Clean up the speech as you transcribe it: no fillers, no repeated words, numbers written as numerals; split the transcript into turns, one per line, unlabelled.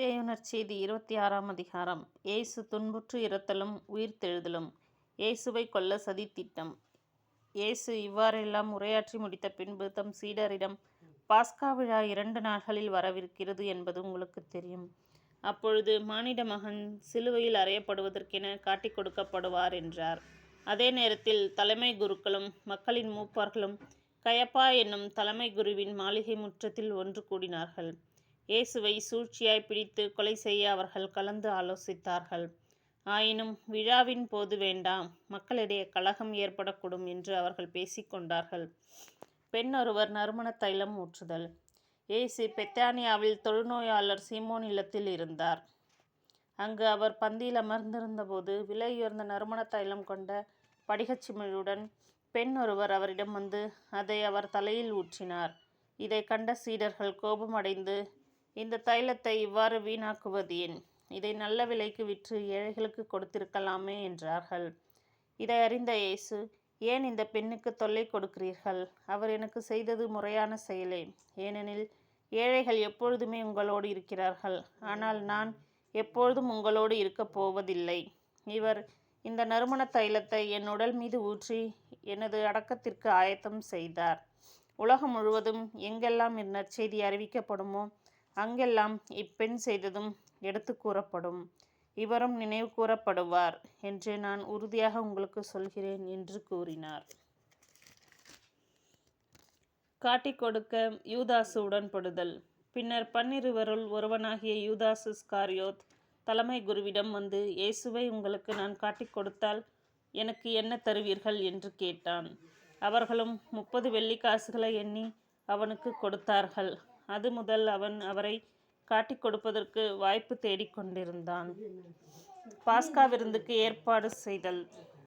மத்தேயு நற்செய்தி 26ஆம் அதிகாரம். இயேசு துன்புற்று இறத்தலும் உயிர்த்தெழுதலும். இயேசுவை கொல்ல சதித்திட்டம். இயேசு இவ்வாறெல்லாம் உரையாற்றி முடித்த பின்பு தம் சீடரிடம், பாஸ்கா விழா 2 நாள்களில் வரவிருக்கிறது என்பது உங்களுக்கு தெரியும். அப்பொழுது மானிட மகன் சிலுவையில் அறையப்படுவதற்கென காட்டிக் கொடுக்கப்படுவார் என்றார். அதே நேரத்தில் தலைமை குருக்களும் மக்களின் மூப்பர்களும் கயப்பா என்னும் தலைமை குருவின் மாளிகை முற்றத்தில் ஒன்று கூடினார்கள். இயேசுவை சூழ்ச்சியாய் பிடித்து கொலை செய்ய அவர்கள் கலந்து ஆலோசித்தார்கள். ஆயினும் விழாவின் போது வேண்டாம், மக்களிடையே கலகம் ஏற்படக்கூடும் என்று அவர்கள் பேசிக்கொண்டார்கள். பெண் ஒருவர் நறுமண தைலம் ஊற்றுதல். இயேசு பெத்தானியாவில் தொழுநோயாளர் சீமோன் இல்லத்தில் இருந்தார். அங்கு அவர் பந்தியில் அமர்ந்திருந்தபோது விலையுயர்ந்த நறுமண தைலம் கொண்ட படிகச் சிமிழுடன் பெண் ஒருவர் அவரிடம் வந்து அதை அவர் தலையில் ஊற்றினார். இதை கண்ட சீடர்கள் கோபமடைந்து, இந்த தைலத்தை இவ்வாறு வீணாக்குவது ஏன்? இதை நல்ல விலைக்கு விற்று ஏழைகளுக்கு கொடுத்திருக்கலாமே என்றார்கள். இதை அறிந்த இயேசு, ஏன் இந்த பெண்ணுக்கு தொல்லை கொடுக்கிறீர்கள்? அவர் எனக்கு செய்தது முறையான செயலே. ஏனெனில் ஏழைகள் எப்பொழுதுமே உங்களோடு இருக்கிறார்கள், ஆனால் நான் எப்பொழுதும் உங்களோடு இருக்கப் போவதில்லை. இவர் இந்த நறுமண தைலத்தை என் உடல் மீது ஊற்றி எனது அடக்கத்திற்கு ஆயத்தம் செய்தார். உலகம் முழுவதும் எங்கெல்லாம் இந்நற்செய்தி அறிவிக்கப்படுமோ அங்கெல்லாம் இப்பெண் செய்ததும் எடுத்து கூறப்படும். இவரும் நினைவு கூறப்படுவார் என்று நான் உறுதியாக உங்களுக்கு சொல்கிறேன் என்று கூறினார். காட்டிக் கொடுக்க யூதாசு உடன்படுதல். பின்னர் 12 ஒருவனாகிய யூதாசு இஸ்காரியோத் தலைமை குருவிடம் வந்து, இயேசுவை உங்களுக்கு நான் காட்டிக் கொடுத்தால் எனக்கு என்ன தருவீர்கள் என்று கேட்டான். அவர்களும் 30 வெள்ளிக்காசுகளை எண்ணி அவனுக்கு கொடுத்தார்கள். அது முதல் அவன் அவரை காட்டிக் கொடுப்பதற்கு வாய்ப்பு தேடிக்கொண்டிருந்தான். பாஸ்கா விருந்துக்கு ஏற்பாடு செய்தல்.